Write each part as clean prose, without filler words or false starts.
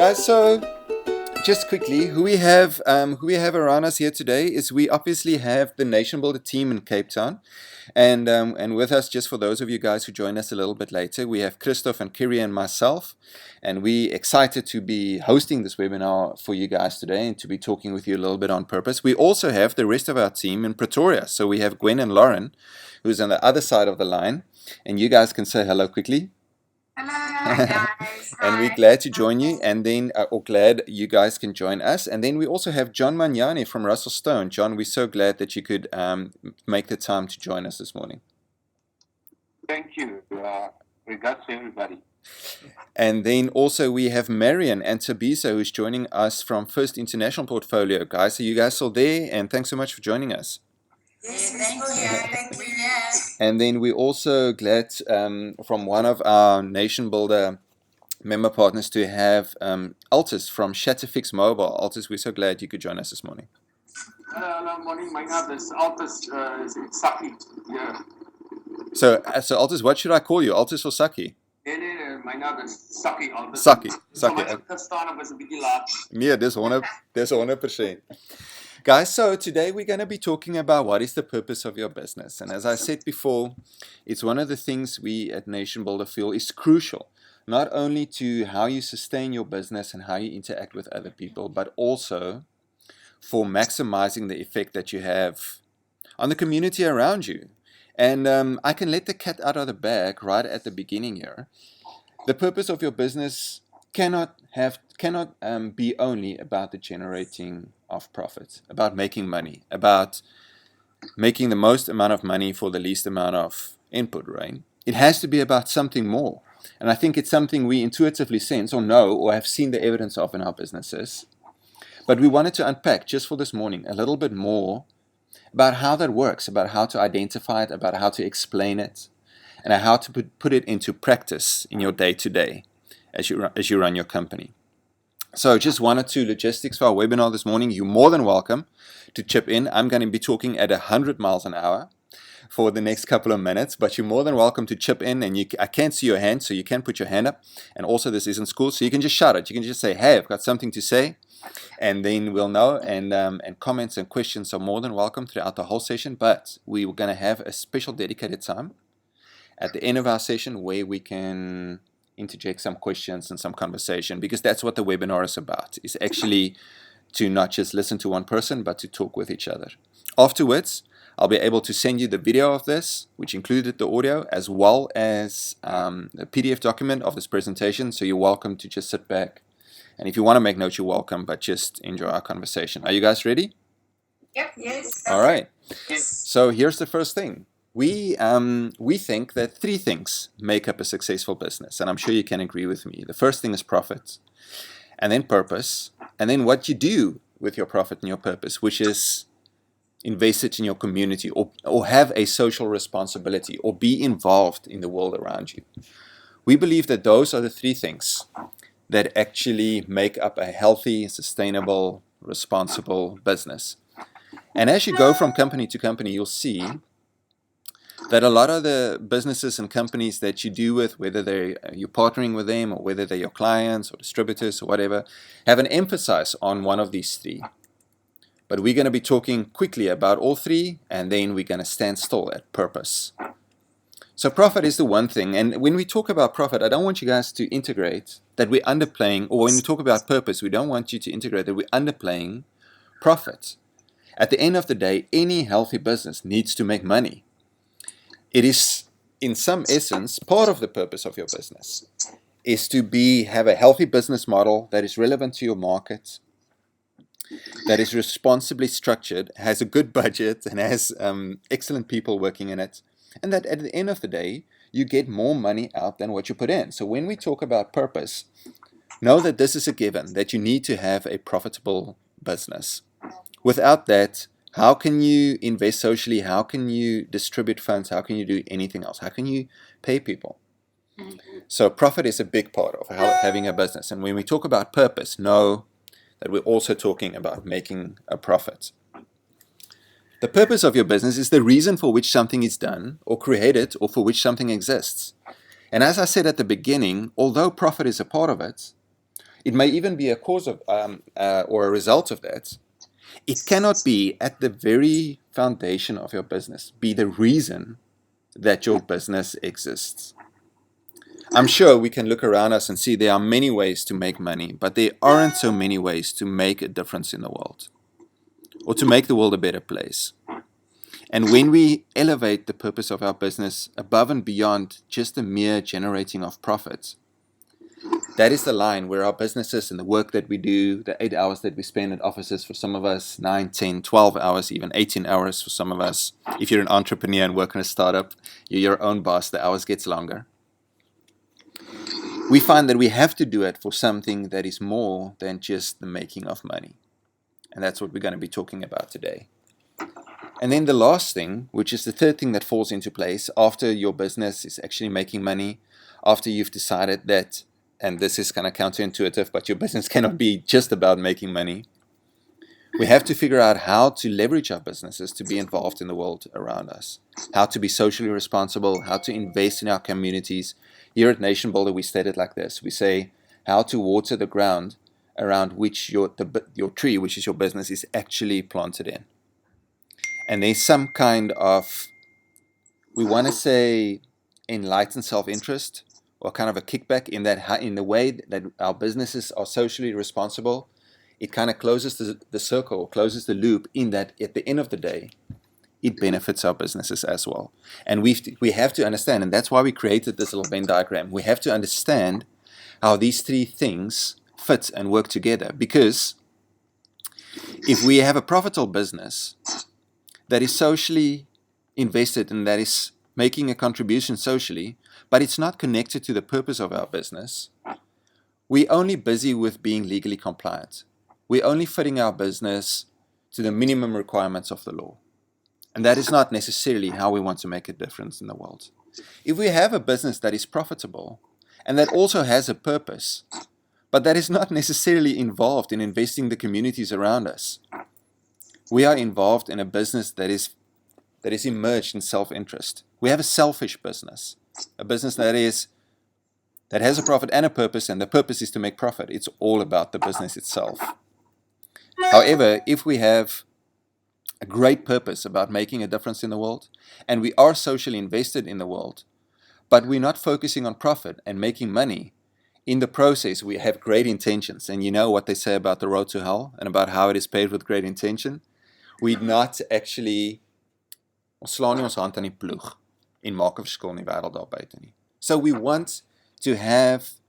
Guys, so just quickly, around us here today is we obviously have the Nation Builder team in Cape Town, and with us, just for those of you guys who join us a little bit later, we have Christoph and Kiri and myself, and we excited to be hosting this webinar for you guys today and to be talking with you a little bit on purpose. We also have the rest of our team in Pretoria, so we have Gwen and Lauren, who's on the other side of the line, and you guys can say hello quickly. Hello, guys. And we're glad to join you, and then or glad you guys can join us. And then we also have John Magnani from Russell Stone. John, we're so glad that you could make the time to join us this morning. Thank you. Regards to everybody. And then also we have Marion and Tabisa, who's joining us from First International Portfolio. Guys, are you guys still there? And thanks so much for joining us. Yes, thank you. And then we're also glad from one of our Nation Builder member partners to have Altus from Shatterfix Mobile. Altus, we're so glad you could join us this morning. Hello, morning. My name is Altus Saki. Yeah. So Altus, what should I call you? Altus or Saki? Nee, my name is Saki Altus. Saki. Verstaan was 'n bietjie laat. Nee, dis 100%. Guys, so today we're going to be talking about what is the purpose of your business. And as I said before, it's one of the things we at Nation Builder feel is crucial, not only to how you sustain your business and how you interact with other people, but also for maximizing the effect that you have on the community around you. And I can let the cat out of the bag right at the beginning here. The purpose of your business cannot be only about the generating of profit, about making money, about making the most amount of money for the least amount of input, right? It has to be about something more. And I think it's something we intuitively sense or know or have seen the evidence of in our businesses. But we wanted to unpack just for this morning a little bit more about how that works, about how to identify it, about how to explain it, and how to put it into practice in your day-to-day as you run your company. So just one or two logistics for our webinar this morning. You're more than welcome to chip in. I'm going to be talking at 100 miles an hour for the next couple of minutes, but you're more than welcome to chip in, and I can't see your hand, so you can put your hand up. And also this isn't school, so you can just shout it. You can just say, hey, I've got something to say, and then we'll know. And comments and questions are more than welcome throughout the whole session, but we were going to have a special dedicated time at the end of our session where we can interject some questions and some conversation, because that's what the webinar is about, is actually to not just listen to one person, but to talk with each other. Afterwards, I'll be able to send you the video of this, which included the audio, as well as the PDF document of this presentation, so you're welcome to just sit back. And if you want to make notes, you're welcome, but just enjoy our conversation. Are you guys ready? Yep, yes. All right. Yes. So here's the first thing. We think that three things make up a successful business, and I'm sure you can agree with me. The first thing is profit, and then purpose, and then what you do with your profit and your purpose, which is invest it in your community or have a social responsibility or be involved in the world around you. We believe that those are the three things that actually make up a healthy, sustainable, responsible business. And as you go from company to company, you'll see that a lot of the businesses and companies that you do with, whether you're partnering with them or whether they're your clients or distributors or whatever, have an emphasis on one of these three. But we're going to be talking quickly about all three, and then we're going to stand still at purpose. So profit is the one thing, and when we talk about profit, I don't want you guys to integrate that we're underplaying, or when we talk about purpose, we don't want you to integrate that we're underplaying profit. At the end of the day, any healthy business needs to make money. It is, in some essence, part of the purpose of your business is to have a healthy business model that is relevant to your market, that is responsibly structured, has a good budget, and has excellent people working in it, and that at the end of the day, you get more money out than what you put in. So when we talk about purpose, know that this is a given, that you need to have a profitable business. Without that, how can you invest socially? How can you distribute funds? How can you do anything else? How can you pay people? So profit is a big part of having a business. And when we talk about purpose, know that we're also talking about making a profit. The purpose of your business is the reason for which something is done or created or for which something exists. And as I said at the beginning, although profit is a part of it, it may even be a cause of or a result of that. It cannot be at the very foundation of your business, be the reason that your business exists. I'm sure we can look around us and see there are many ways to make money, but there aren't so many ways to make a difference in the world or to make the world a better place. And when we elevate the purpose of our business above and beyond just the mere generating of profits, that is the line where our businesses and the work that we do, the 8 hours that we spend at offices for some of us, 9, 10, 12 hours, even 18 hours for some of us. If you're an entrepreneur and work in a startup, you're your own boss, the hours gets longer. We find that we have to do it for something that is more than just the making of money. And that's what we're going to be talking about today. And then the last thing, which is the third thing that falls into place after your business is actually making money, after you've decided that, and this is kind of counterintuitive, but your business cannot be just about making money. We have to figure out how to leverage our businesses to be involved in the world around us, how to be socially responsible, how to invest in our communities. Here at Nation Builder, we state it like this. We say how to water the ground around which your tree, which is your business, is actually planted in. And there's some kind of, we want to say, enlightened self-interest or kind of a kickback in that, in the way that our businesses are socially responsible. It kind of closes the circle, closes the loop in that at the end of the day, it benefits our businesses as well. And we have to understand, and that's why we created this little Venn diagram. We have to understand how these three things fit and work together. Because if we have a profitable business that is socially invested and that is making a contribution socially, but it's not connected to the purpose of our business, we're only busy with being legally compliant. We're only fitting our business to the minimum requirements of the law. And that is not necessarily how we want to make a difference in the world. If we have a business that is profitable and that also has a purpose, but that is not necessarily involved in investing the communities around us, we are involved in a business that is immersed in self-interest. We have a selfish business, a business that has a profit and a purpose, and the purpose is to make profit. It's all about the business itself. However, if we have a great purpose about making a difference in the world, and we are socially invested in the world, but we're not focusing on profit and making money, in the process we have great intentions. And you know what they say about the road to hell and about how it is paved with great intention? We're not actually, ons slaan nie ons hand aan die ploeg en maak 'n verskil in die wêreld daar buite nie. So we want to have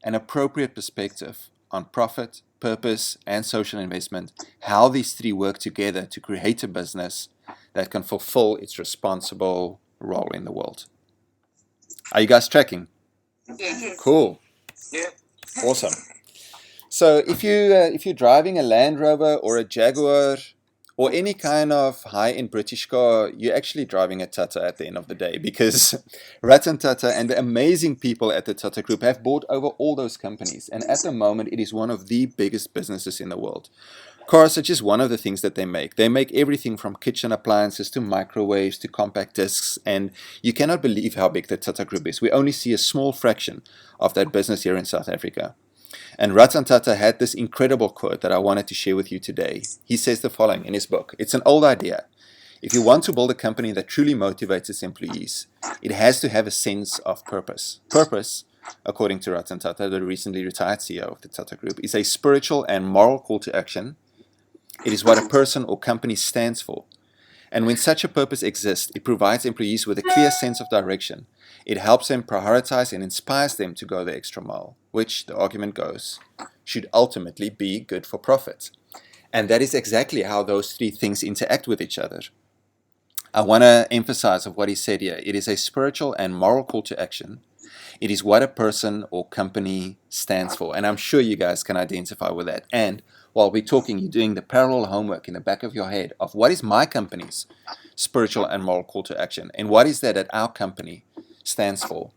an appropriate perspective on profit, purpose, and social investment, how these three work together to create a business that can fulfill its responsible role in the world. Are you guys tracking? Yes. Cool. Yeah. Awesome. So if you're driving a Land Rover or a Jaguar or any kind of high-end British car, you're actually driving a Tata at the end of the day, because Ratan Tata and the amazing people at the Tata Group have bought over all those companies. And at the moment, it is one of the biggest businesses in the world. Cars are just one of the things that they make. They make everything from kitchen appliances to microwaves to compact discs. And you cannot believe how big the Tata Group is. We only see a small fraction of that business here in South Africa. And Ratan Tata had this incredible quote that I wanted to share with you today. He says the following in his book. It's an old idea. If you want to build a company that truly motivates its employees, it has to have a sense of purpose. Purpose, according to Ratan Tata, the recently retired CEO of the Tata Group, is a spiritual and moral call to action. It is what a person or company stands for. And when such a purpose exists, it provides employees with a clear sense of direction. It helps them prioritize and inspires them to go the extra mile, which, the argument goes, should ultimately be good for profit. And that is exactly how those three things interact with each other. I want to emphasize of what he said here. It is a spiritual and moral call to action. It is what a person or company stands for. And I'm sure you guys can identify with that. And while we're talking, you're doing the parallel homework in the back of your head of what is my company's spiritual and moral call to action, and what is that our company stands for.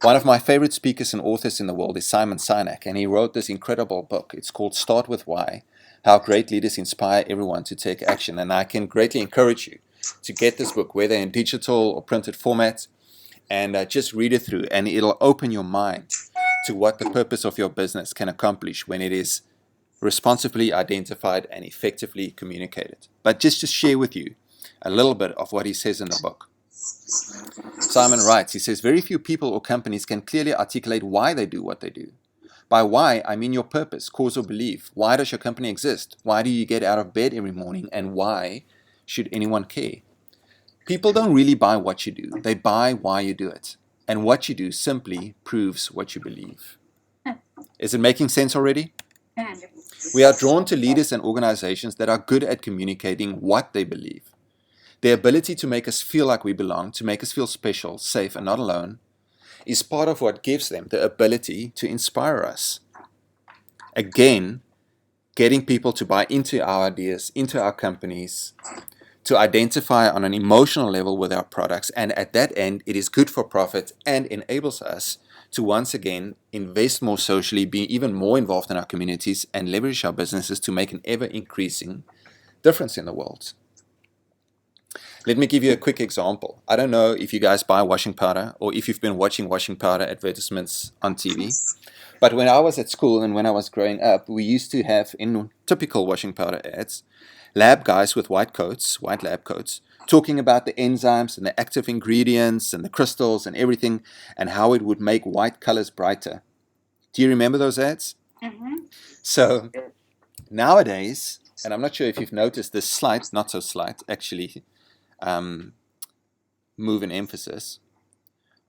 One of my favorite speakers and authors in the world is Simon Sinek, and he wrote this incredible book. It's called Start With Why, How Great Leaders Inspire Everyone to Take Action. And I can greatly encourage you to get this book, whether in digital or printed format, and just read it through, and it'll open your mind to what the purpose of your business can accomplish when it is responsibly identified and effectively communicated. But just to share with you a little bit of what he says in the book. Simon writes, he says, very few people or companies can clearly articulate why they do what they do. By why, I mean your purpose, cause, or belief. Why does your company exist? Why do you get out of bed every morning? And why should anyone care? People don't really buy what you do. They buy why you do it. And what you do simply proves what you believe. Is it making sense already? We are drawn to leaders and organizations that are good at communicating what they believe. Their ability to make us feel like we belong, to make us feel special, safe, and not alone, is part of what gives them the ability to inspire us. Again, getting people to buy into our ideas, into our companies, to identify on an emotional level with our products, and at that end, it is good for profit and enables us to once again invest more socially, be even more involved in our communities, and leverage our businesses to make an ever-increasing difference in the world. Let me give you a quick example. I don't know if you guys buy washing powder or if you've been watching washing powder advertisements on TV. But when I was at school and when I was growing up, we used to have, in typical washing powder ads, lab guys with white coats, white lab coats, talking about the enzymes and the active ingredients and the crystals and everything and how it would make white colors brighter. Do you remember those ads? Mm-hmm. So nowadays, and I'm not sure if you've noticed this slight, not so slight, actually, move in emphasis.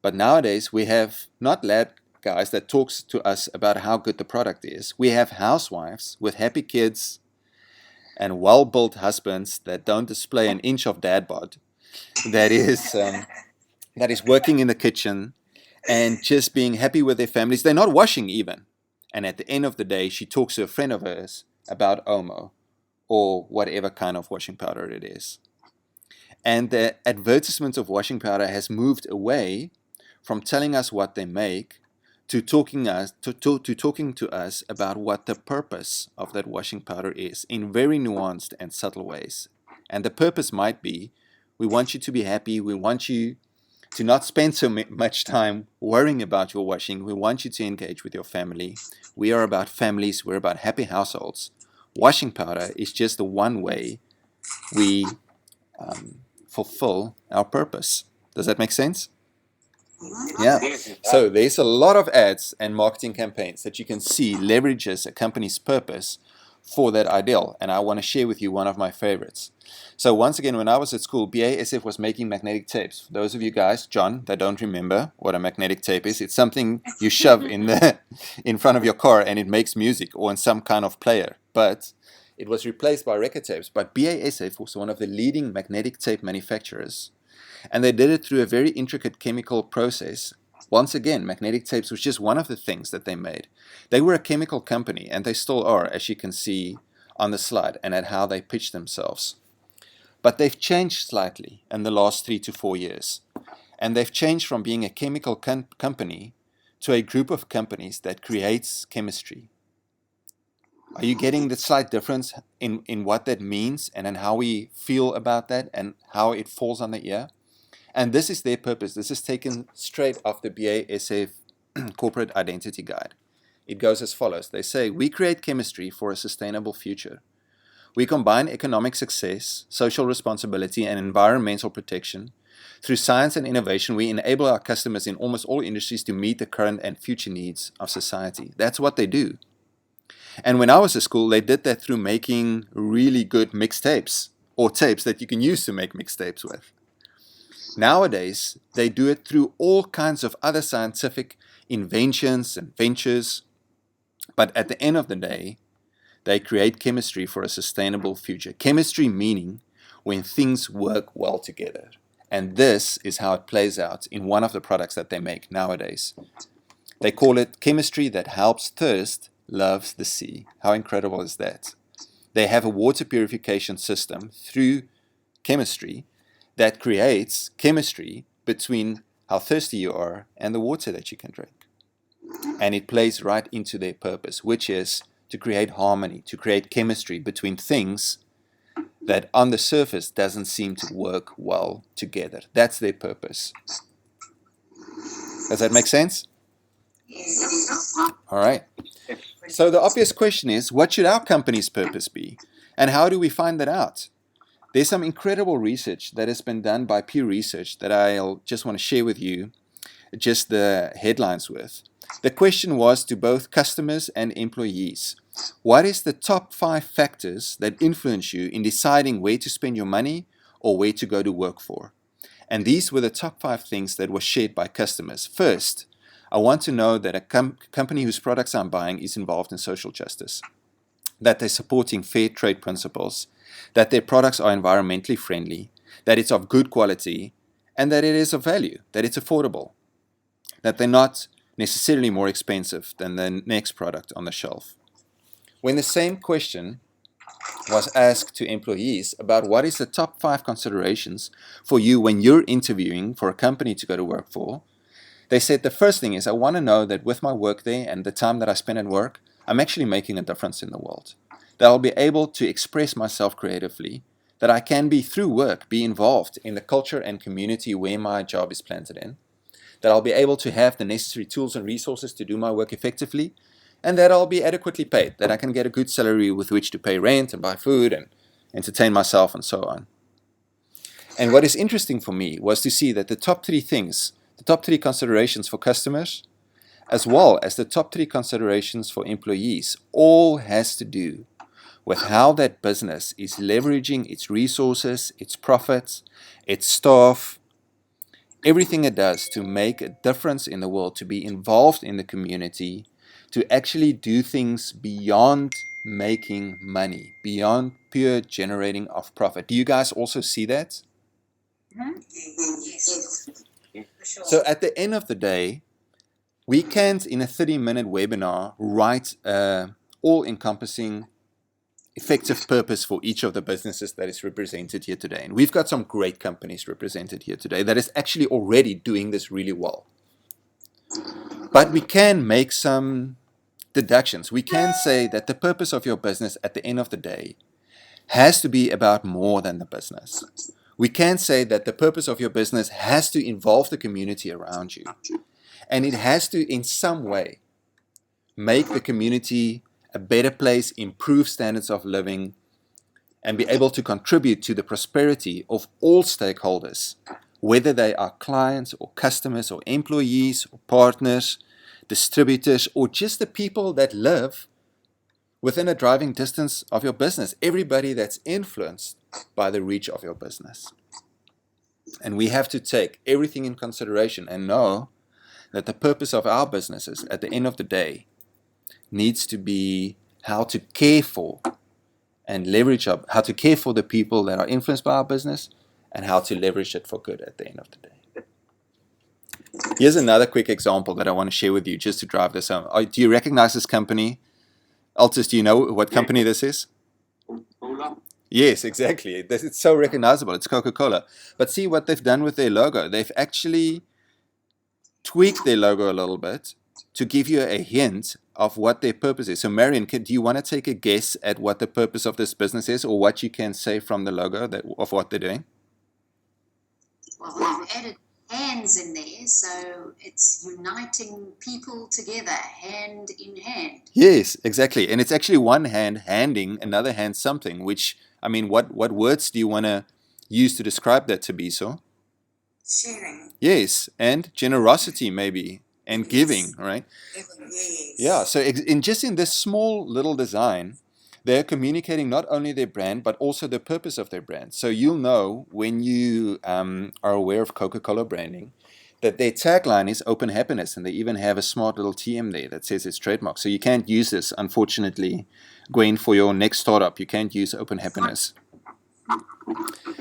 But nowadays we have not lab guys that talks to us about how good the product is. We have housewives with happy kids and well-built husbands that don't display an inch of dad bod. That is working in the kitchen and just being happy with their families. They're not washing even. And at the end of the day, she talks to a friend of hers about Omo or whatever kind of washing powder it is. And the advertisement of washing powder has moved away from telling us what they make to talking to us about what the purpose of that washing powder is in very nuanced and subtle ways. And the purpose might be, we want you to be happy, we want you to not spend so much time worrying about your washing, we want you to engage with your family. We are about families, we're about happy households. Washing powder is just the one way we fulfill our purpose. Does that make sense? Yeah. So there's a lot of ads and marketing campaigns that you can see leverages a company's purpose for that ideal. And I want to share with you one of my favorites. So once again, when I was at school, BASF was making magnetic tapes. For those of you guys, John, that don't remember what a magnetic tape is, it's something you shove in front of your car and it makes music or in some kind of player. But it was replaced by record tapes. But BASF was one of the leading magnetic tape manufacturers. And they did it through a very intricate chemical process. Once again, magnetic tapes was just one of the things that they made. They were a chemical company, and they still are, as you can see on the slide, and at how they pitch themselves. But they've changed slightly in the last 3 to 4 years. And they've changed from being a chemical company to a group of companies that creates chemistry. Are you getting the slight difference in what that means and in how we feel about that and how it falls on the ear? And this is their purpose. This is taken straight off the BASF Corporate Identity Guide. It goes as follows. They say, we create chemistry for a sustainable future. We combine economic success, social responsibility, and environmental protection. Through science and innovation, we enable our customers in almost all industries to meet the current and future needs of society. That's what they do. And when I was at school, they did that through making really good mixtapes or tapes that you can use to make mixtapes with. Nowadays, they do it through all kinds of other scientific inventions and ventures. But at the end of the day, they create chemistry for a sustainable future. Chemistry meaning when things work well together. And this is how it plays out in one of the products that they make nowadays. They call it chemistry that helps thirst, loves the sea. How incredible is that? They have a water purification system through chemistry that creates chemistry between how thirsty you are and the water that you can drink. And it plays right into their purpose, which is to create harmony, to create chemistry between things that on the surface doesn't seem to work well together. That's their purpose. Does that make sense? Yes. All right. So the obvious question is, what should our company's purpose be? And how do we find that out? There's some incredible research that has been done by Pew Research that I'll just want to share with you just the headlines with. The question was to both customers and employees, what is the top 5 factors that influence you in deciding where to spend your money or where to go to work for? And these were the top 5 things that were shared by customers. First, I want to know that a company whose products I'm buying is involved in social justice, that they're supporting fair trade principles, that their products are environmentally friendly, that it's of good quality, and that it is of value, that it's affordable, that they're not necessarily more expensive than the next product on the shelf. When the same question was asked to employees about what is the top 5 considerations for you when you're interviewing for a company to go to work for, they said the first thing is I want to know that with my work there and the time that I spend at work, I'm actually making a difference in the world. That I'll be able to express myself creatively, that I can through work, be involved in the culture and community where my job is planted in, that I'll be able to have the necessary tools and resources to do my work effectively, and that I'll be adequately paid, that I can get a good salary with which to pay rent and buy food and entertain myself and so on. And what is interesting for me was to see that the top 3 things, the top 3 considerations for customers, as well as the top 3 considerations for employees, all has to do with how that business is leveraging its resources, its profits, its staff, everything it does to make a difference in the world, to be involved in the community, to actually do things beyond making money, beyond pure generating of profit. Do you guys also see that? Yes. For sure. So at the end of the day, we can't, in a 30-minute webinar, write all-encompassing effective purpose for each of the businesses that is represented here today. And we've got some great companies represented here today that is actually already doing this really well. But we can make some deductions. We can say that the purpose of your business at the end of the day has to be about more than the business. We can say that the purpose of your business has to involve the community around you. And it has to, in some way, make the community a better place, improve standards of living, and be able to contribute to the prosperity of all stakeholders, whether they are clients or customers or employees or partners, distributors, or just the people that live within a driving distance of your business, everybody that's influenced by the reach of your business. And we have to take everything in consideration and know that the purpose of our businesses at the end of the day needs to be how to care for and leverage up, how to care for the people that are influenced by our business and how to leverage it for good at the end of the day. Here's another quick example that I want to share with you just to drive this home. Do you recognize this company? Altus, do you know what company this is? Coca-Cola. Yes, exactly. It's so recognizable. It's Coca-Cola. But see what they've done with their logo. They've actually tweaked their logo a little bit to give you a hint of what their purpose is. So Marion, do you want to take a guess at what the purpose of this business is, or what you can say from the logo of what they're doing? Well, we've added hands in there, so it's uniting people together, hand in hand. Yes, exactly. And it's actually one hand handing another hand something, which, I mean, what words do you want to use to describe that, Tabiso? Sharing. Yes, and generosity maybe, and giving, right? Yes. Yeah, so in this small little design, they're communicating not only their brand, but also the purpose of their brand. So you'll know when you are aware of Coca-Cola branding, that their tagline is open happiness, and they even have a smart little TM there that says it's trademark. So you can't use this, unfortunately, Gwen, for your next startup. You can't use open happiness.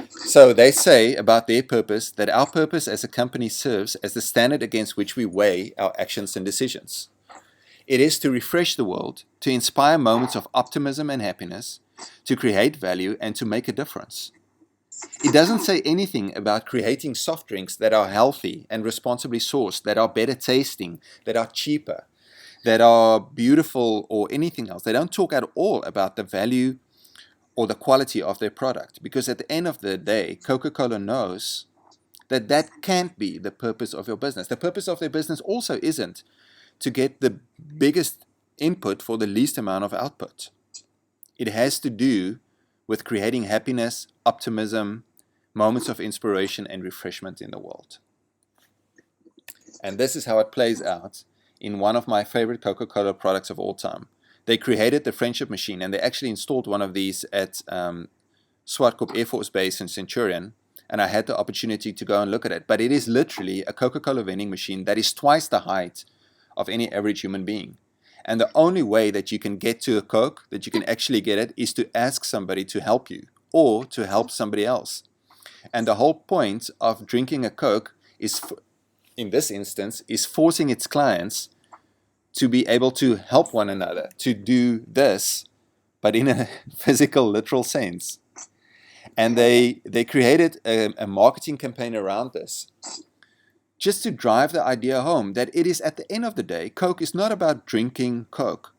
So they say about their purpose that our purpose as a company serves as the standard against which we weigh our actions and decisions. It is to refresh the world, to inspire moments of optimism and happiness, to create value, and to make a difference. It doesn't say anything about creating soft drinks that are healthy and responsibly sourced, that are better tasting, that are cheaper, that are beautiful, or anything else. They don't talk at all about the value or the quality of their product, because at the end of the day, Coca-Cola knows that that can't be the purpose of your business. The purpose of their business also isn't to get the biggest input for the least amount of output. It has to do with creating happiness, optimism, moments of inspiration and refreshment in the world. And this is how it plays out in one of my favorite Coca-Cola products of all time. They created the friendship machine, and they actually installed one of these at Swartkop Air Force Base in Centurion, and I had the opportunity to go and look at it. But it is literally a Coca-Cola vending machine that is twice the height of any average human being. And the only way that you can get to a Coke, that you can actually get it, is to ask somebody to help you or to help somebody else. And the whole point of drinking a Coke is, in this instance, is forcing its clients to be able to help one another, to do this, but in a physical, literal sense. And they created a marketing campaign around this, just to drive the idea home that it is, at the end of the day, Coke is not about drinking Coke.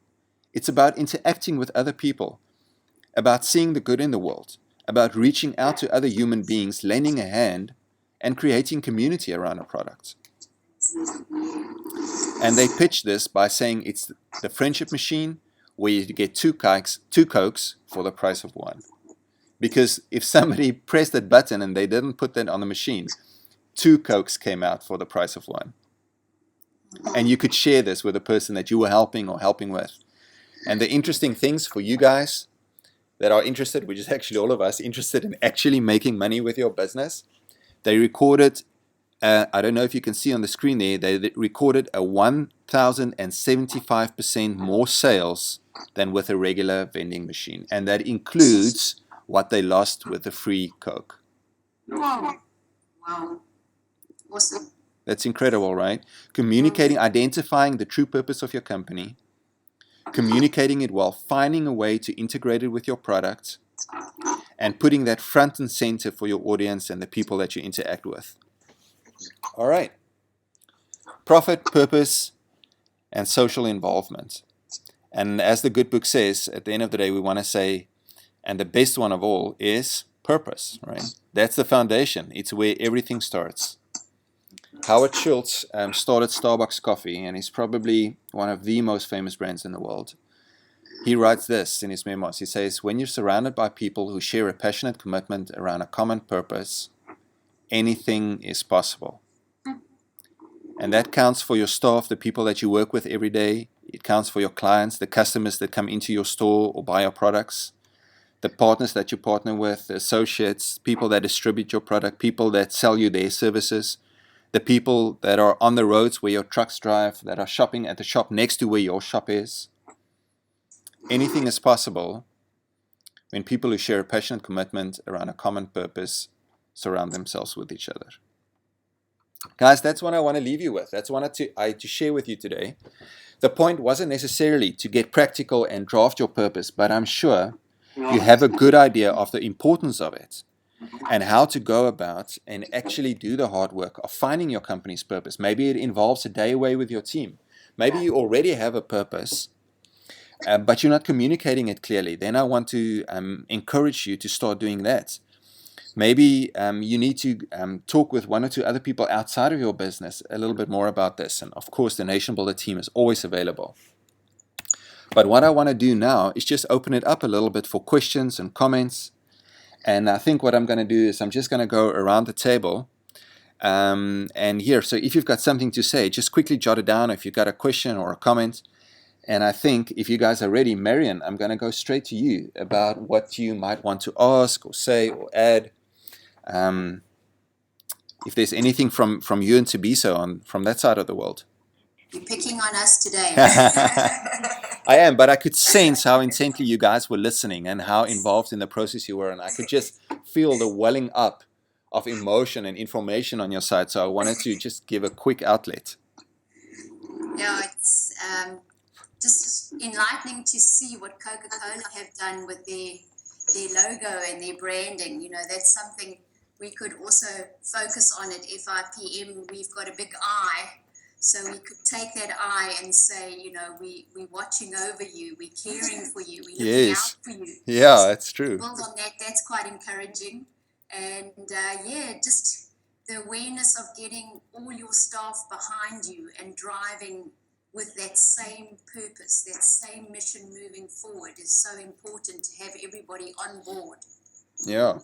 It's about interacting with other people, about seeing the good in the world, about reaching out to other human beings, lending a hand, and creating community around a product. And they pitch this by saying it's the friendship machine where you get two Cokes for the price of one. Because if somebody pressed that button and they didn't put that on the machine, 2 Cokes came out for the price of one. And you could share this with a person that you were helping or helping with. And the interesting things for you guys that are interested, which is actually all of us, interested in actually making money with your business, they recorded, I don't know if you can see on the screen there, they recorded a 1,075% more sales than with a regular vending machine. And that includes what they lost with the free Coke. Wow. Awesome. That's incredible, right? Communicating, identifying the true purpose of your company, communicating it well, finding a way to integrate it with your product, and putting that front and center for your audience and the people that you interact with. All right. Profit, purpose, and social involvement. And as the good book says, at the end of the day, we want to say, and the best one of all is purpose, right? That's the foundation. It's where everything starts. Howard Schultz started Starbucks Coffee, and he's probably one of the most famous brands in the world. He writes this in his memoirs. He says, when you're surrounded by people who share a passionate commitment around a common purpose, anything is possible. And that counts for your staff, the people that you work with every day. It counts for your clients, the customers that come into your store or buy your products, the partners that you partner with, the associates, people that distribute your product, people that sell you their services, the people that are on the roads where your trucks drive, that are shopping at the shop next to where your shop is. Anything is possible when people who share a passionate commitment around a common purpose surround themselves with each other. Guys, that's what I want to leave you with. That's what I wanted to share with you today. The point wasn't necessarily to get practical and draft your purpose, but I'm sure you have a good idea of the importance of it and how to go about and actually do the hard work of finding your company's purpose. Maybe it involves a day away with your team. Maybe you already have a purpose, but you're not communicating it clearly. Then I want to encourage you to start doing that. Maybe you need to talk with 1 or 2 other people outside of your business a little bit more about this. And of course, the Nation Builder team is always available. But what I want to do now is just open it up a little bit for questions and comments. And I think what I'm going to do is I'm just going to go around the table and here. So if you've got something to say, just quickly jot it down if you've got a question or a comment. And I think if you guys are ready, Marion, I'm going to go straight to you about what you might want to ask or say or add. If there's anything from you and Tabiso from that side of the world. You're picking on us today. I am, but I could sense how intently you guys were listening and how involved in the process you were, and I could just feel the welling up of emotion and information on your side, so I wanted to just give a quick outlet. Yeah, it's just enlightening to see what Coca-Cola have done with their logo and their branding. You know, that's something we could also focus on at FIPM. We've got a big eye, so we could take that eye and say, you know, we're watching over you, we're caring for you, we're looking out for you. Yeah, that's true. Build on that, that's quite encouraging. And just the awareness of getting all your staff behind you and driving with that same purpose, that same mission moving forward is so important to have everybody on board. Yeah,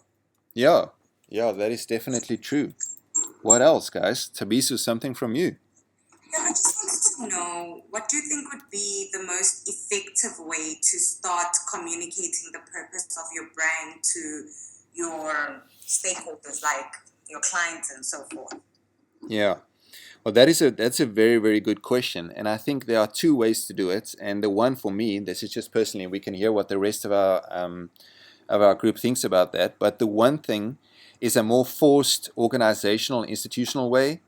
that is definitely true. What else, guys? Tabisu, something from you? Yeah, I just wanted to know, what do you think would be the most effective way to start communicating the purpose of your brand to your stakeholders, like your clients and so forth? Yeah. Well, that's a very, very good question, and I think there are two ways to do it. And the one for me, this is just personally, we can hear what the rest of our group thinks about that. But the one thing is a more forced organizational, institutional way.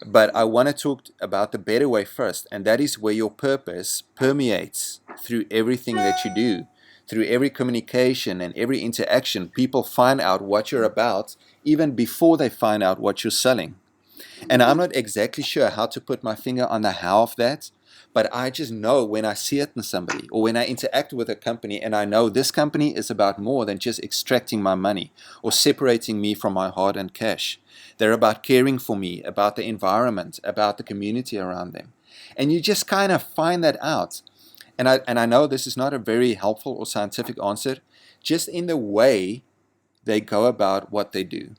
But I want to talk about the better way first, and that is where your purpose permeates through everything that you do, through every communication and every interaction. People find out what you're about even before they find out what you're selling. And I'm not exactly sure how to put my finger on the how of that, but I just know when I see it in somebody or when I interact with a company and I know this company is about more than just extracting my money or separating me from my hard-earned cash. They're about caring for me, about the environment, about the community around them. And you just kind of find that out. And I know this is not a very helpful or scientific answer, just in the way they go about what they do.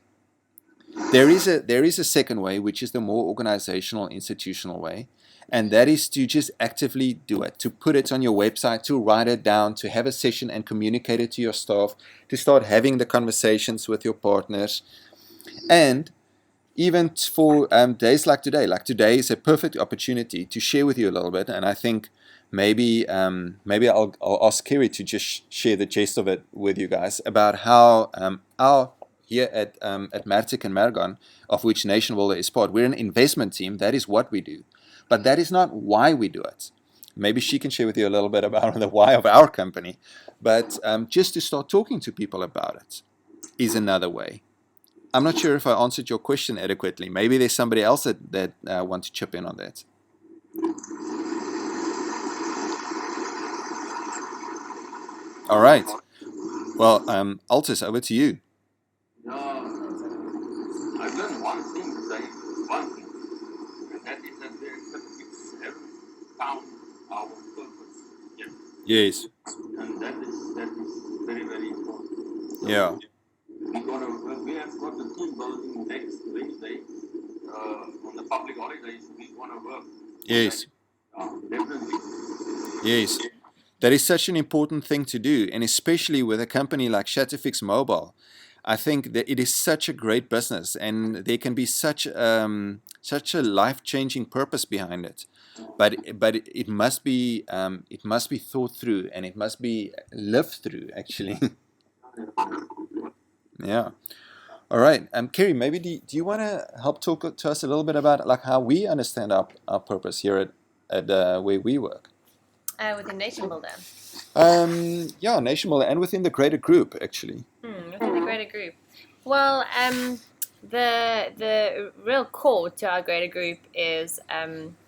There is a second way, which is the more organizational, institutional way, and that is to just actively do it, to put it on your website, to write it down, to have a session and communicate it to your staff, to start having the conversations with your partners. And even for days like today is a perfect opportunity to share with you a little bit, and I think maybe I'll ask Kerry to just share the gist of it with you guys about how our here at Martik and Margon, of which Nation Builder is part, we're an investment team. That is what we do. But that is not why we do it. Maybe she can share with you a little bit about the why of our company. But just to start talking to people about it is another way. I'm not sure if I answered your question adequately. Maybe there's somebody else that wants to chip in on that. All right. Well, Altus, over to you. I've learned one thing today, and that is that the executives have found our purpose. Yes. And that is very, very important. So Yeah. we have got the team building next Wednesday on the public holidays. We want to work. Yes. Definitely. Yes. That is such an important thing to do, and especially with a company like Shatterfix Mobile. I think that it is such a great business, and there can be such a life-changing purpose behind it. But it must be thought through, and it must be lived through, actually. Yeah. All right. Kerry, maybe do you want to help talk to us a little bit about like how we understand our purpose here at where we work? Within Nation Builder. Yeah, Nation Builder, and within the greater group, actually. Within the greater group. Well, the real core to our greater group is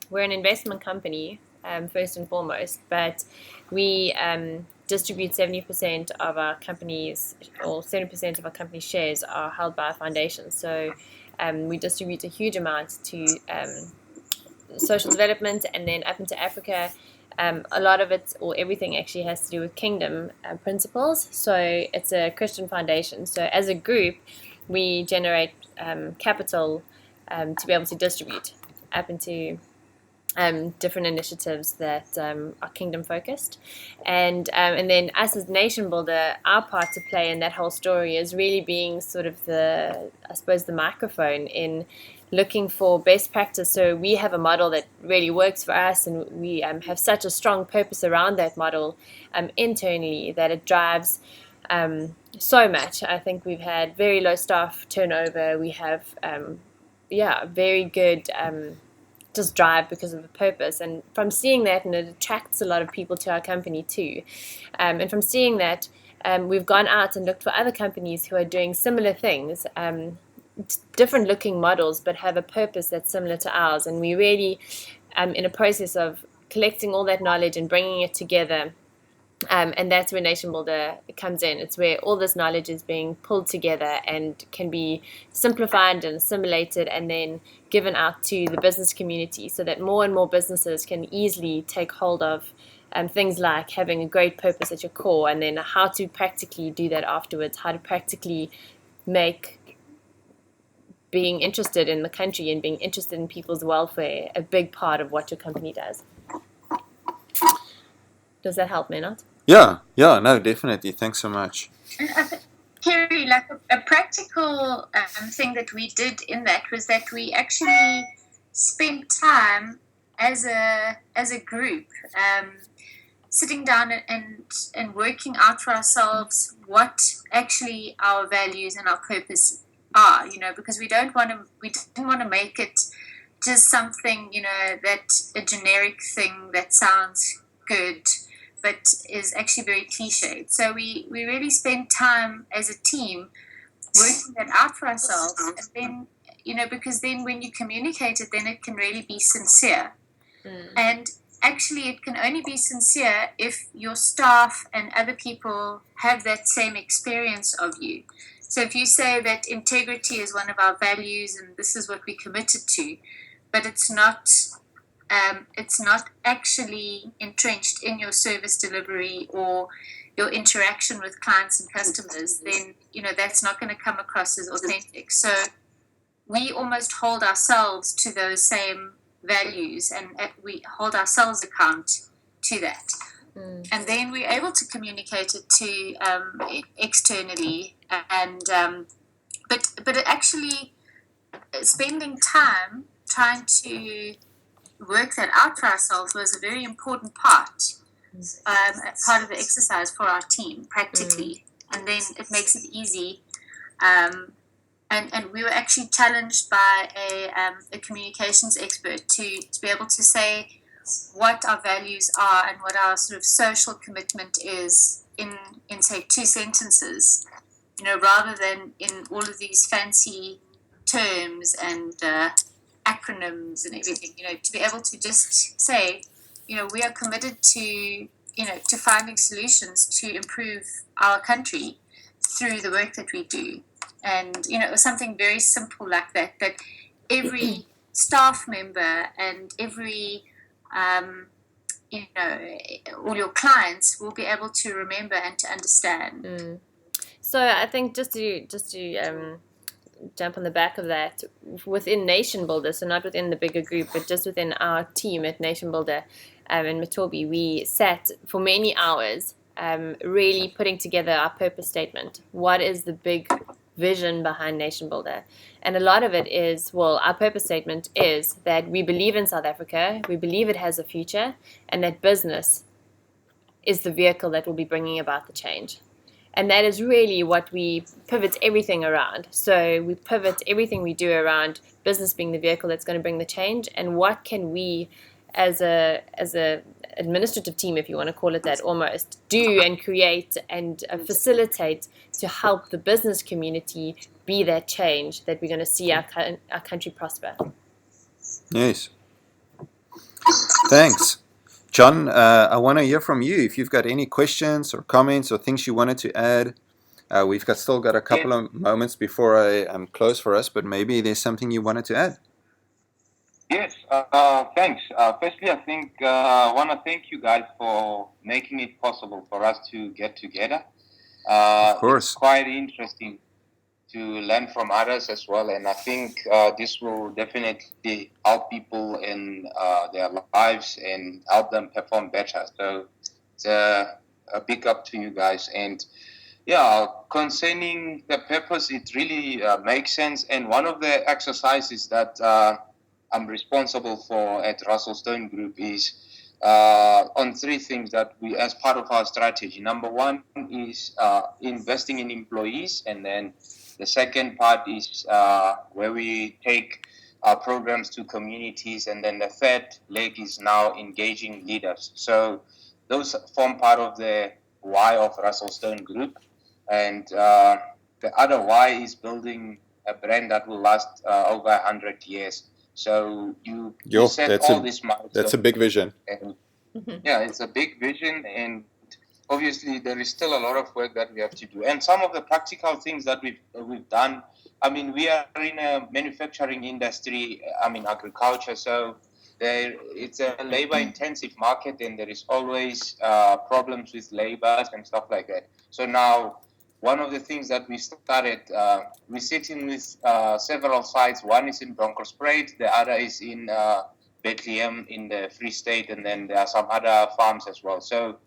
we're an investment company, first and foremost, but we distribute 70% of our company's, or 70% of our company's shares are held by a foundation. So we distribute a huge amount to social development, and then up into Africa. A lot of it, or everything, actually has to do with kingdom principles. So it's a Christian foundation. So as a group, we generate capital to be able to distribute up into different initiatives that are kingdom focused, and then us as Nation Builder, our part to play in that whole story is really being sort of the microphone in looking for best practice. So we have a model that really works for us, and we have such a strong purpose around that model internally that it drives so much. I think we've had very low staff turnover. We have very good just drive because of the purpose, and from seeing that, and it attracts a lot of people to our company too, and from seeing that, we've gone out and looked for other companies who are doing similar things, different looking models, but have a purpose that's similar to ours. And we really in a process of collecting all that knowledge and bringing it together And that's where Nation Builder comes in. It's where all this knowledge is being pulled together and can be simplified and assimilated and then given out to the business community so that more and more businesses can easily take hold of things like having a great purpose at your core, and then how to practically do that afterwards, how to practically make being interested in the country and being interested in people's welfare a big part of what your company does. Does that help, Maynard? Yeah, no, definitely. Thanks so much. Kerry, like a practical thing that we did in that was that we actually spent time as a group sitting down and working out for ourselves what actually our values and our purpose are, because we didn't want to make it just something, that a generic thing that sounds good but is actually very cliched. So we really spent time as a team working that out for ourselves, and then, because then when you communicate it, then it can really be sincere. And actually it can only be sincere if your staff and other people have that same experience of you. So if you say that integrity is one of our values and this is what we committed to, but it's not actually entrenched in your service delivery or your interaction with clients and customers, then that's not going to come across as authentic. So we almost hold ourselves to those same values, and we hold ourselves account to that. And then we're able to communicate it to externally, and but it actually spending time trying to work that out for ourselves was a very important part of the exercise for our team practically, and then it makes it easy. And we were actually challenged by a communications expert to be able to say what our values are and what our sort of social commitment is in say 2 sentences, rather than in all of these fancy terms and acronyms and everything, to be able to just say, we are committed to finding solutions to improve our country through the work that we do. And, it was something very simple like that every staff member and every, all your clients will be able to remember and to understand. So I think just to jump on the back of that, within Nation Builder, so not within the bigger group, but just within our team at Nation Builder in Matobi, we sat for many hours really putting together our purpose statement. What is the big vision behind Nation Builder? And a lot of it is, our purpose statement is that we believe in South Africa, we believe it has a future, and that business is the vehicle that will be bringing about the change. And that is really what we pivot everything around. So we pivot everything we do around business being the vehicle that's going to bring the change, and what can we as a administrative team, if you want to call it that, almost do and create and facilitate to help the business community be that change that we're going to see our country prosper. Yes. Thanks. John, I want to hear from you. If you've got any questions or comments or things you wanted to add, we've still got a couple of moments before I close for us, but maybe there's something you wanted to add. Yes, thanks. Firstly, I think I want to thank you guys for making it possible for us to get together. Of course. It's quite interesting to learn from others as well, and I think this will definitely help people in their lives and help them perform better. So it's a big up to you guys. And yeah, concerning the purpose, it really makes sense. And one of the exercises that I'm responsible for at Russell Stone Group is on 3 things that we, as part of our strategy. Number 1 is investing in employees, and then the second part is where we take our programs to communities, and then the third leg is now engaging leaders. So those form part of the why of Russell Stone Group, and the other why is building a brand that will last over 100 years. So you set all these milestones. That's a big vision. And, yeah, it's a big vision, and obviously there is still a lot of work that we have to do. And some of the practical things that we've done, I mean, we are in a manufacturing industry, I mean, agriculture, so it's a labor-intensive market, and there is always problems with labors and stuff like that. So now, one of the things that we started, we're sitting with several sites. One is in Bronkhorstspruit, the other is in Bethlehem in the Free State, and then there are some other farms as well. So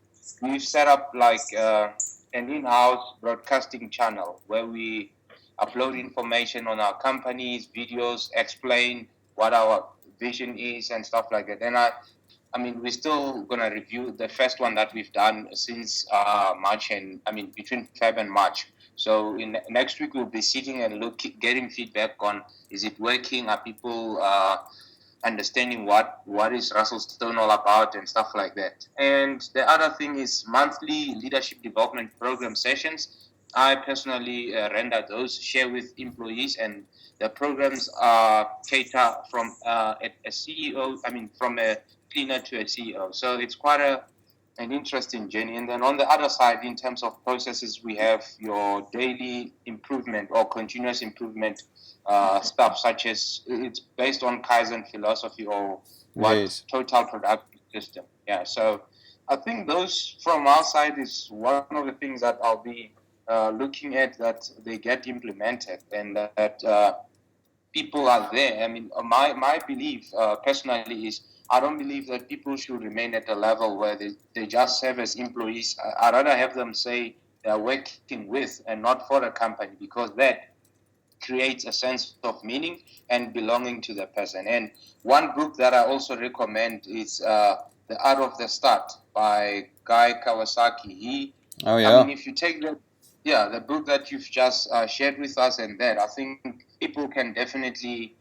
we've set up like an in-house broadcasting channel where we upload information on our companies, videos, explain what our vision is and stuff like that. And I mean, we're still gonna review the first one that we've done since March, and I mean between Feb and March. So in next week we'll be sitting and getting feedback on, is it working? Are people understanding what is Russell Stone all about and stuff like that. And the other thing is monthly leadership development program sessions. I personally render those, share with employees, and the programs cater from a CEO, I mean from a cleaner to a CEO. So it's quite an interesting journey. And then on the other side, in terms of processes, we have your daily improvement or continuous improvement stuff, such as it's based on Kaizen philosophy or what total production system. Yeah, so I think those from our side is one of the things that I'll be looking at, that they get implemented and that people are there. I mean, my belief personally is I don't believe that people should remain at a level where they just serve as employees. I'd rather have them say they're working with and not for a company, because that creates a sense of meaning and belonging to the person. And one book that I also recommend is The Art of the Start by Guy Kawasaki. I mean, if you take the book that you've just shared with us, and that, I think people can definitely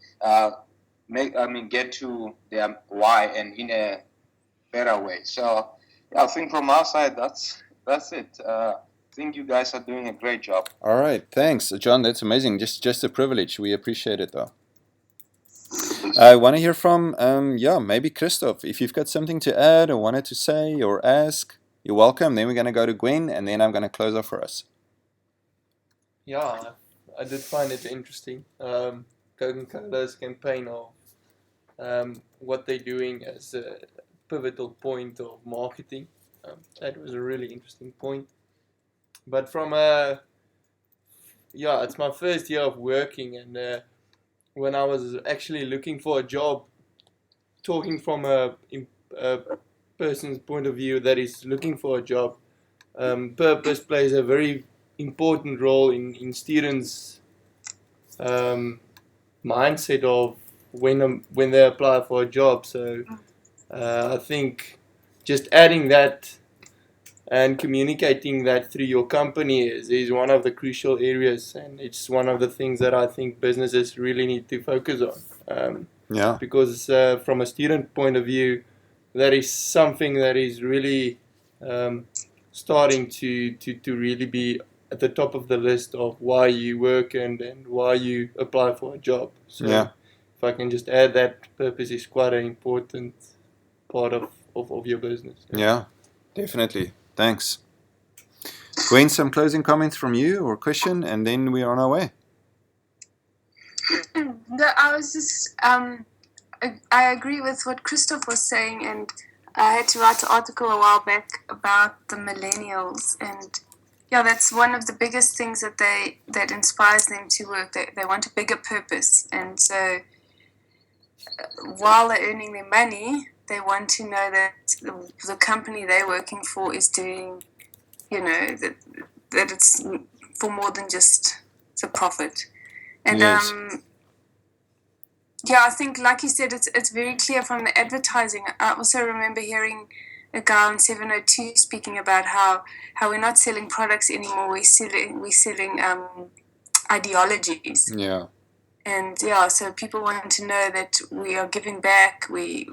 get to their why and in a better way. So I think from our side, that's it. I think you guys are doing a great job. All right, thanks, John. That's amazing. Just a privilege. We appreciate it, though. I want to hear from maybe Christoph. If you've got something to add or wanted to say or ask, you're welcome. Then we're going to go to Gwen, and then I'm going to close off for us. Yeah, I did find it interesting. Coca-Cola's campaign of what they're doing as a pivotal point of marketing. That was a really interesting point. But from it's my first year of working, and when I was actually looking for a job, talking from a person's point of view that is looking for a job, purpose plays a very important role in students' mindset of when they apply for a job. So I think just adding that and communicating that through your company is one of the crucial areas, and it's one of the things that I think businesses really need to focus on. Because from a student point of view, that is something that is really starting to really be at the top of the list of why you work and why you apply for a job. So if I can just add that, purpose is quite an important part of your business. Yeah, definitely. Thanks. Gwen, some closing comments from you or question, and then we're on our way. No, I was just, I agree with what Christoph was saying, and I had to write an article a while back about the millennials, and that's one of the biggest things that inspires them to work. They want a bigger purpose, and so while they're earning their money, they want to know that the company they're working for is doing, that it's for more than just the profit. And I think, like you said, it's very clear from the advertising. I also remember hearing a guy on 702 speaking about how we're not selling products anymore. We're selling ideologies. Yeah. And so people want to know that we are giving back. We're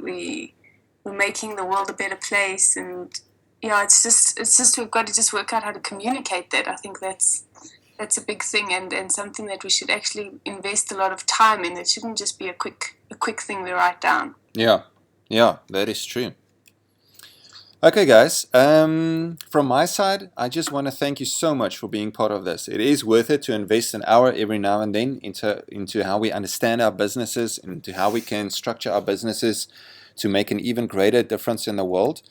making the world a better place. And it's just we've got to just work out how to communicate that. I think that's a big thing, and something that we should actually invest a lot of time in. It shouldn't just be a quick thing we write down. Yeah, that is true. Okay, guys. From my side, I just want to thank you so much for being part of this. It is worth it to invest an hour every now and then into how we understand our businesses, into how we can structure our businesses to make an even greater difference in the world.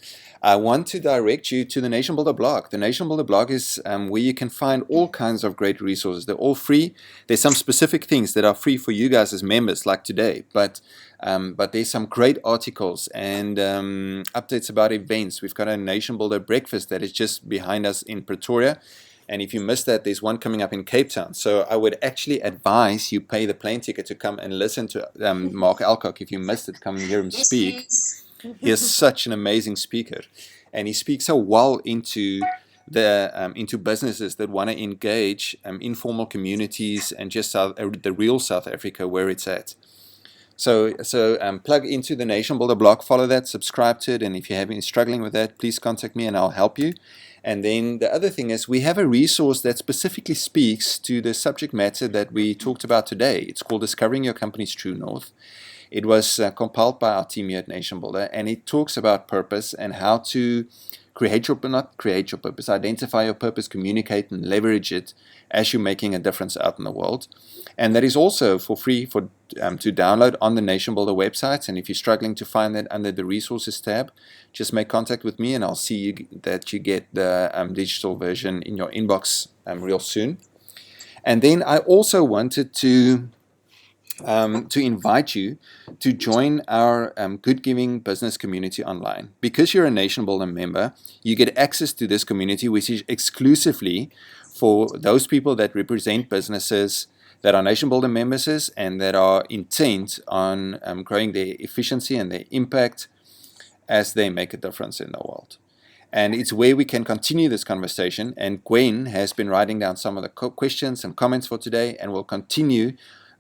I want to direct you to the Nation Builder blog. The Nation Builder blog is where you can find all kinds of great resources. They're all free. There's some specific things that are free for you guys as members, like today, but there's some great articles and updates about events. We've got a Nation Builder breakfast that is just behind us in Pretoria. And if you missed that, there's one coming up in Cape Town. So I would actually advise you pay the plane ticket to come and listen to Mark Alcock. If you missed it, come and hear him speak. Yes. He is such an amazing speaker, and he speaks so well into into businesses that want to engage informal communities and just the real South Africa where it's at. So plug into the Nation Builder blog, follow that, subscribe to it, and if you're having struggling with that, please contact me and I'll help you. And then the other thing is we have a resource that specifically speaks to the subject matter that we talked about today. It's called Discovering Your Company's True North. It was compiled by our team here at Nation Builder, and it talks about purpose and how to identify your purpose, communicate and leverage it as you're making a difference out in the world. And that is also for free to download on the Nation Builder website. And if you're struggling to find that under the resources tab, just make contact with me and I'll see that you get the digital version in your inbox real soon. And then I also wanted to invite you to join our Good Giving business community online. Because you're a Nation Builder member, you get access to this community, which is exclusively for those people that represent businesses that are Nation Builder members and that are intent on growing their efficiency and their impact as they make a difference in the world. And it's where we can continue this conversation. And Gwen has been writing down some of the questions and comments for today, and will continue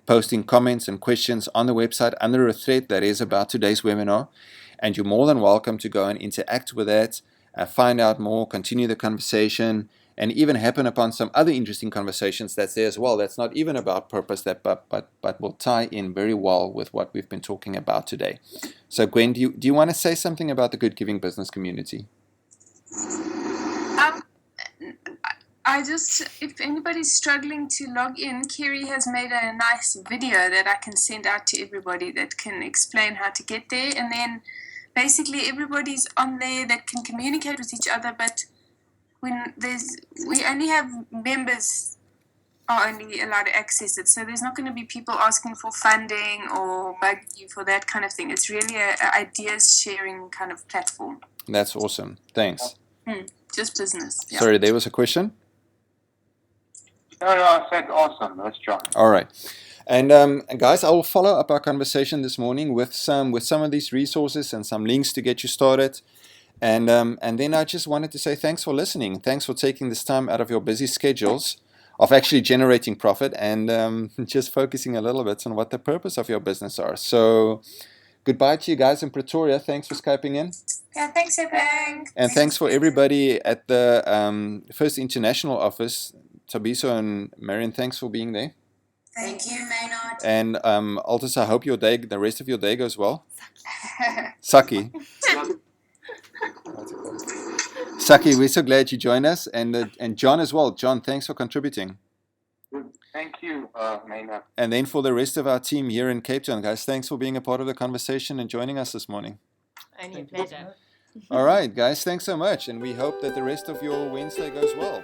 posting comments and questions on the website under a thread that is about today's webinar. And you're more than welcome to go and interact with that, find out more, continue the conversation, and even happen upon some other interesting conversations that's there as well. That's not even about purpose, but will tie in very well with what we've been talking about today. So Gwen, do you want to say something about the Good Giving business community? If anybody's struggling to log in, Kerry has made a nice video that I can send out to everybody that can explain how to get there. And then basically everybody's on there that can communicate with each other, but we only have members are only allowed to access it. So there's not going to be people asking for funding or bugging you for that kind of thing. It's really a ideas sharing kind of platform. That's awesome. Thanks. Just business. Yeah. Sorry, there was a question? No, I said awesome. That's John. All right. And guys, I will follow up our conversation this morning with some of these resources and some links to get you started. And then I just wanted to say thanks for listening. Thanks for taking this time out of your busy schedules of actually generating profit and just focusing a little bit on what the purpose of your business are. So goodbye to you guys in Pretoria. Thanks for Skyping in. Yeah, thanks everyone. And thanks for everybody at the First International office. Tabiso and Marion, thanks for being there. Thank you, Maynard. And Altus, I hope the rest of your day goes well. Saki. Saki, we're so glad you joined us. And John as well. John, thanks for contributing. Thank you, Maynard. And then for the rest of our team here in Cape Town, guys, thanks for being a part of the conversation and joining us this morning. Only a pleasure. All right, guys, thanks so much. And we hope that the rest of your Wednesday goes well.